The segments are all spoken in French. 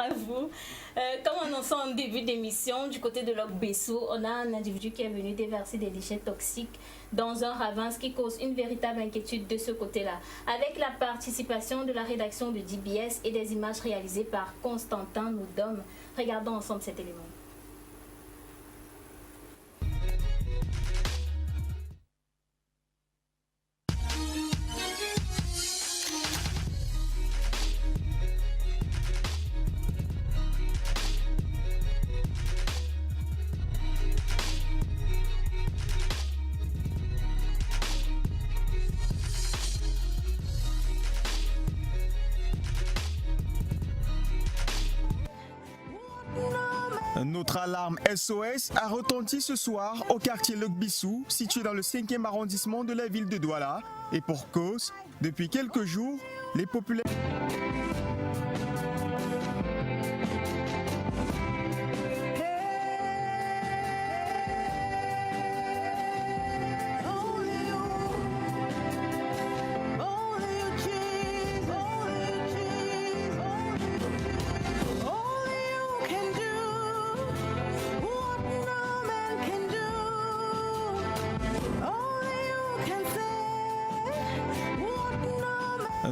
à vous. Comme annoncé en début d'émission, du côté de Lok-Bessou, on a un individu qui est venu déverser des déchets toxiques dans un ravin, ce qui cause une véritable inquiétude de ce côté-là. Avec la participation de la rédaction de DBS et des images réalisées par Constantin Noudom, regardons ensemble cet élément. Notre alarme SOS a retenti ce soir au quartier Lok-Bessou, situé dans le 5e arrondissement de la ville de Douala. Et pour cause, depuis quelques jours, les populaires...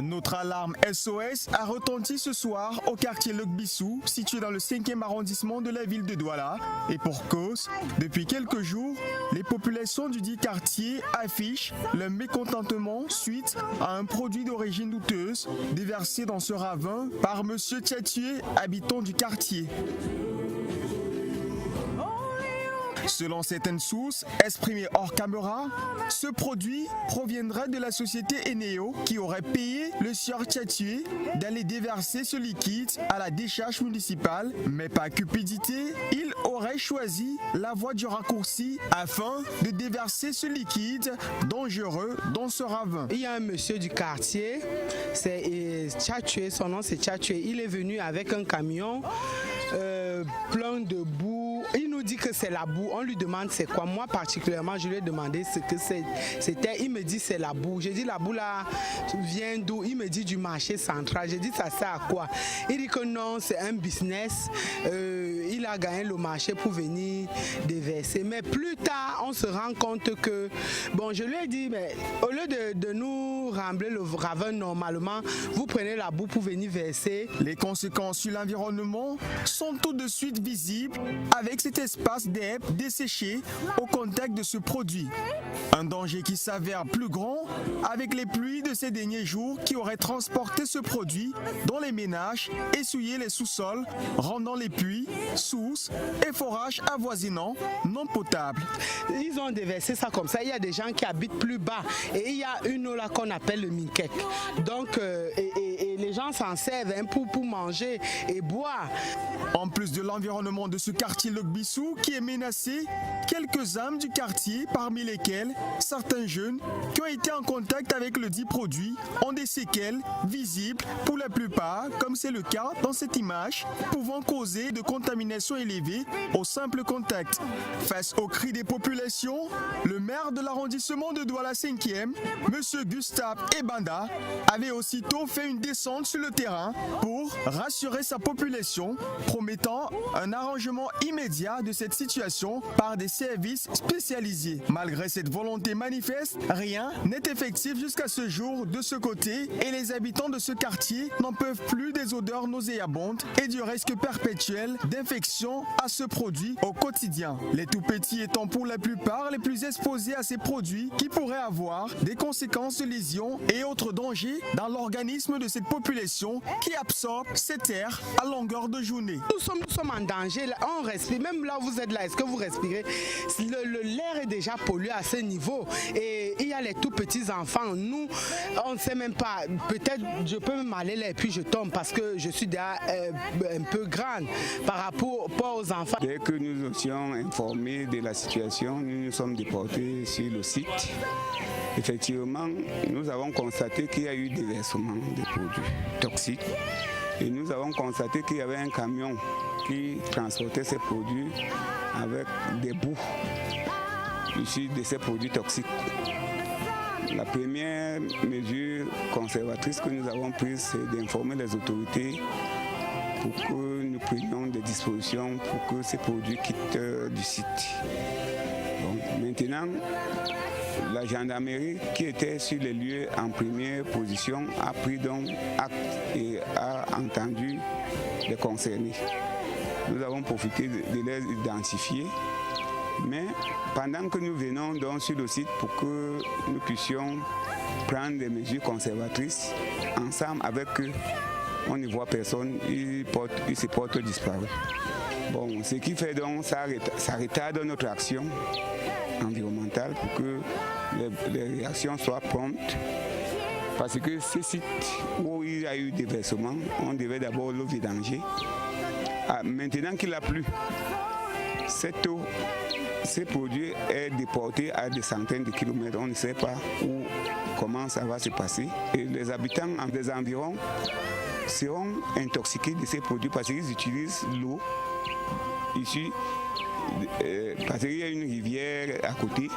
Notre alarme SOS a retenti ce soir au quartier Lok-Bessou, situé dans le 5e arrondissement de la ville de Douala. Et pour cause, depuis quelques jours, les populations du dit quartier affichent leur mécontentement suite à un produit d'origine douteuse déversé dans ce ravin par M. Tchatue, habitant du quartier. Selon certaines sources exprimées hors caméra, ce produit proviendrait de la société Eneo qui aurait payé le sieur Tchatue d'aller déverser ce liquide à la décharge municipale, mais par cupidité, il aurait choisi la voie du raccourci afin de déverser ce liquide dangereux dans ce ravin. Il y a un monsieur du quartier, c'est Tchatue, son nom c'est Tchatue, il est venu avec un camion plein de boue. Il nous dit que c'est la boue. On lui demande c'est quoi. Moi particulièrement, je lui ai demandé ce que c'était. Il me dit c'est la boue. J'ai dit la boue là vient d'où? Il me dit du marché central. J'ai dit ça sert à quoi? Il dit que non, c'est un business. Il a gagné le marché pour venir déverser. Mais plus tard, on se rend compte que, bon, je lui ai dit, mais au lieu de nous rembler le ravin normalement, vous prenez la boue pour venir verser. Les conséquences sur l'environnement sont tout de suite visibles avec cet espace d'herbe desséché au contact de ce produit. Un danger qui s'avère plus grand avec les pluies de ces derniers jours qui auraient transporté ce produit dans les ménages, essuyé les sous-sols, rendant les puits, sources et forages avoisinants non potables. Ils ont déversé ça comme ça. Il y a des gens qui habitent plus bas et il y a une eau là qu'on appelle le minkek. Donc, et les gens s'en servent pour manger et boire. En plus de l'environnement de ce quartier Lok-Bessou qui est menacé, quelques âmes du quartier, parmi lesquelles certains jeunes qui ont été en contact avec le dit produit, ont des séquelles visibles pour la plupart, comme c'est le cas dans cette image, pouvant causer de contamination élevée au simple contact. Face aux cris des populations, le maire de l'arrondissement de Douala 5e, M. Gustave Ebanda, avait aussitôt fait une descente sur le terrain pour rassurer sa population, promettant un arrangement immédiat de cette situation par des services spécialisés. Malgré cette volonté manifeste, rien n'est effectif jusqu'à ce jour de ce côté et les habitants de ce quartier n'en peuvent plus des odeurs nauséabondes et du risque perpétuel d'infection à ce produit au quotidien. Les tout-petits étant pour la plupart les plus exposés à ces produits qui pourraient avoir des conséquences de lésions et autres dangers dans l'organisme de cette population qui absorbe cet air à longueur de journée. Nous sommes en danger, là, on respire, même là où vous êtes là, est-ce que vous respirez? L'air est déjà pollué à ce niveau et il y a les tout petits enfants. Nous, on ne sait même pas, peut-être je peux m'aller là et puis je tombe parce que je suis déjà un peu grande par rapport aux enfants. Dès que nous étions informés de la situation, nous nous sommes déportés sur le site. Effectivement, nous avons constaté qu'il y a eu des versements de produits toxiques et nous avons constaté qu'il y avait un camion qui transportait ces produits avec des boues issus de ces produits toxiques. La première mesure conservatrice que nous avons prise, c'est d'informer les autorités pour que nous prenions des dispositions pour que ces produits quittent du site. Bon, maintenant, la gendarmerie qui était sur les lieux en première position a pris donc acte et a entendu les concernés. Nous avons profité de les identifier, mais pendant que nous venons donc sur le site pour que nous puissions prendre des mesures conservatrices, ensemble avec eux, on ne voit personne, ils se portent disparus. Bon, ce qui fait donc, ça retarde notre action environnementale pour que les réactions soient promptes. Parce que ce site où il y a eu des versements, on devait d'abord le vidanger. Maintenant qu'il a plu, cette eau, ces produits est déporté à des centaines de kilomètres. On ne sait pas comment ça va se passer. Et les habitants des environs seront intoxiqués de ces produits parce qu'ils utilisent l'eau ici, parce qu'il y a une rivière à côté.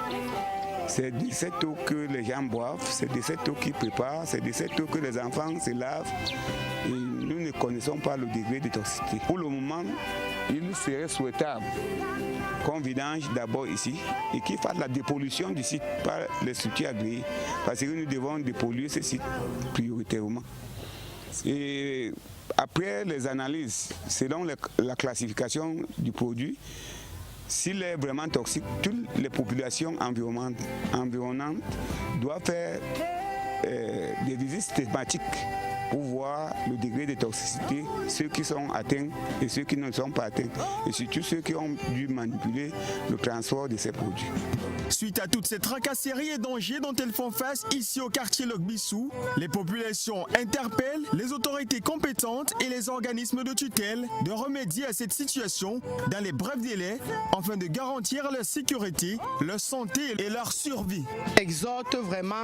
C'est de cette eau que les gens boivent, c'est de cette eau qu'ils préparent, c'est de cette eau que les enfants se lavent. Et nous ne connaissons pas le degré de toxicité. Pour le moment, il serait souhaitable qu'on vidange d'abord ici et qu'il fasse la dépollution du site par les structures agréées. Parce que nous devons dépolluer ce site prioritairement. Et après les analyses, selon la classification du produit, s'il est vraiment toxique, toutes les populations environnantes doivent faire des visites thématiques pour voir le degré de toxicité, ceux qui sont atteints et ceux qui ne sont pas atteints, et surtout ceux qui ont dû manipuler le transport de ces produits. Suite à toutes ces tracasseries et dangers dont elles font face ici au quartier Lok-Bissou, les populations interpellent les autorités compétentes et les organismes de tutelle de remédier à cette situation dans les brefs délais afin de garantir leur sécurité, leur santé et leur survie. Exhorte vraiment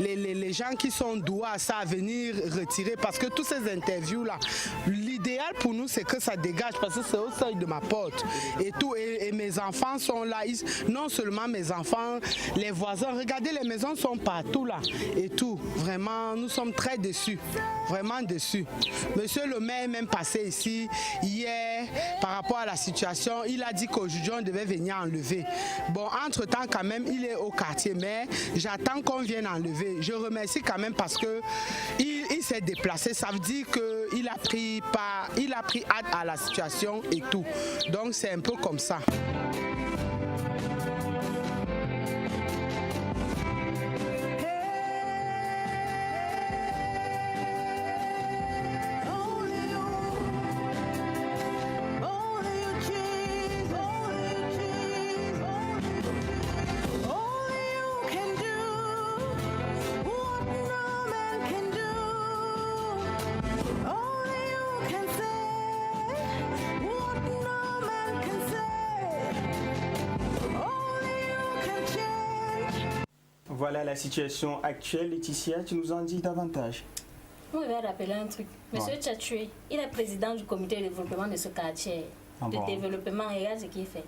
les gens qui sont doués à ça à venir retirer, parce que toutes ces interviews-là, l'idéal pour nous c'est que ça dégage, parce que c'est au seuil de ma porte et tout, et mes enfants sont là, non seulement mes enfants, les voisins, regardez, les maisons sont partout là et tout. Vraiment, nous sommes très déçus, vraiment déçus. Monsieur le maire est même passé ici hier par rapport à la situation. Il a dit qu'aujourd'hui on devait venir enlever. Bon, entre-temps quand même, il est au quartier, mais j'attends qu'on vienne enlever. Je remercie quand même parce que il s'est déplacé. Ça veut dire qu'il a pris hâte à la situation et tout. Donc c'est un peu comme ça. Voilà la situation actuelle. Laetitia, tu nous en dis davantage. On va rappeler un truc. Monsieur Tchatchoué, il est président du comité de développement de ce quartier. Développement, regarde ce qu'il fait.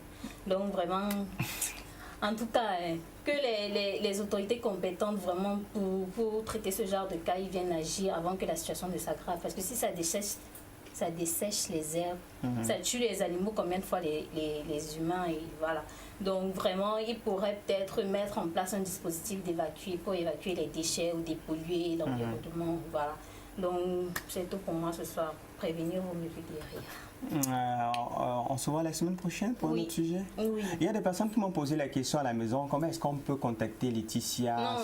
Donc vraiment, en tout cas, que les autorités compétentes vraiment pour traiter ce genre de cas, ils viennent agir avant que la situation ne s'aggrave. Parce que si ça dessèche les herbes, ça tue les animaux, combien de fois les humains, et voilà. Donc vraiment, il pourrait peut-être mettre en place un dispositif pour évacuer les déchets ou dépolluer l'environnement, voilà. Donc c'est tout pour moi ce soir. Prévenir vaut mieux que guérir. On se voit la semaine prochaine pour un autre sujet. Oui. Il y a des personnes qui m'ont posé la question à la maison, comment est-ce qu'on peut contacter Laetitia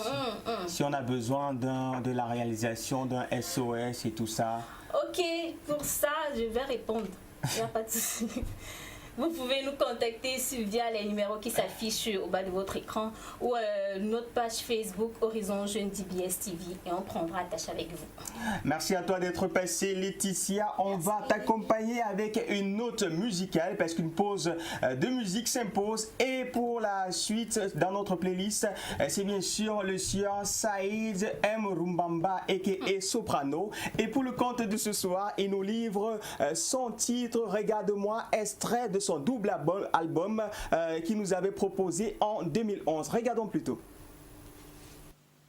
si on a besoin de la réalisation d'un SOS et tout ça. Ok, pour ça, je vais répondre. Il n'y a pas de souci. Vous pouvez nous contacter via les numéros qui s'affichent au bas de votre écran ou notre page Facebook Horizon Jeune DBS TV et on prendra attache avec vous. Merci à toi d'être passée, Laetitia. On va t'accompagner avec une note musicale parce qu'une pause de musique s'impose. Et pour la suite, dans notre playlist, c'est bien sûr le sieur Saïd M. Rumbamba aka Soprano. Et pour le compte de ce soir, il nous livre son titre Regarde-moi, extrait de son double album qu'il nous avait proposé en 2011. Regardons plutôt.